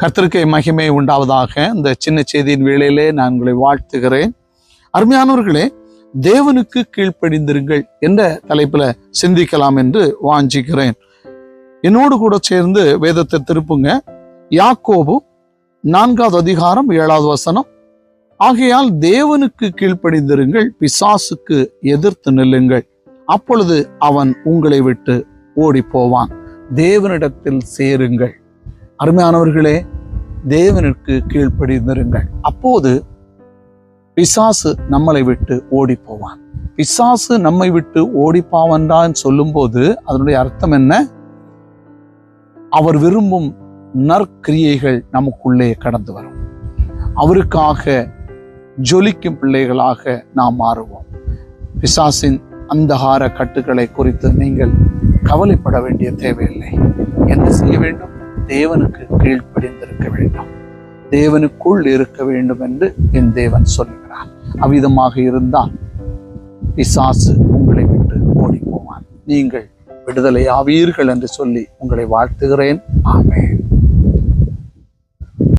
கர்த்தருக்கு மகிமை உண்டாவதாக. இந்த சின்ன செய்தியின் வேளையிலே நான் உங்களை வாழ்த்துகிறேன். அருமையானவர்களே, தேவனுக்கு கீழ்ப்படிந்திருங்கள் என்ற தலைப்புல சிந்திக்கலாம் என்று வாஞ்சிக்கிறேன். என்னோடு கூட சேர்ந்து வேதத்தை திருப்புங்க. யாக்கோபு 4வது அதிகாரம் 7வது வசனம். ஆகையால் தேவனுக்கு கீழ்ப்படிந்திருங்கள், பிசாசுக்கு எதிர்த்து நில்லுங்கள், அப்பொழுது அவன் உங்களை விட்டு ஓடி போவான். தேவனிடத்தில் சேருங்கள். அருமையானவர்களே, தேவனுக்கு கீழ்ப்படிந்திருங்கள், அப்போது பிசாசு நம்மளை விட்டு ஓடி போவான். பிசாசு நம்மை விட்டு ஓடிப்பாவன்றான் சொல்லும் போது அதனுடைய அர்த்தம் என்ன? அவர் விரும்பும் நற்கிரியைகள் நமக்குள்ளே கடந்து வரும். அவருக்காக ஜொலிக்கும் பிள்ளைகளாக நாம் மாறுவோம். பிசாசின் அந்தகார கட்டுகளை குறித்து நீங்கள் கவலைப்பட வேண்டிய தேவையில்லை. என்ன செய்ய வேண்டும்? தேவனுக்கு கீழ்ப்படிந்திருக்க வேண்டும், தேவனுக்குள் இருக்க வேண்டும் என்று என் தேவன் சொல்லுகிறார். அவ்விதமாக இருந்தால் பிசாசு உங்களை விட்டு ஓடி போவான். நீங்கள் விடுதலை ஆவீர்கள் என்று சொல்லி உங்களை வாழ்த்துகிறேன். ஆமென்.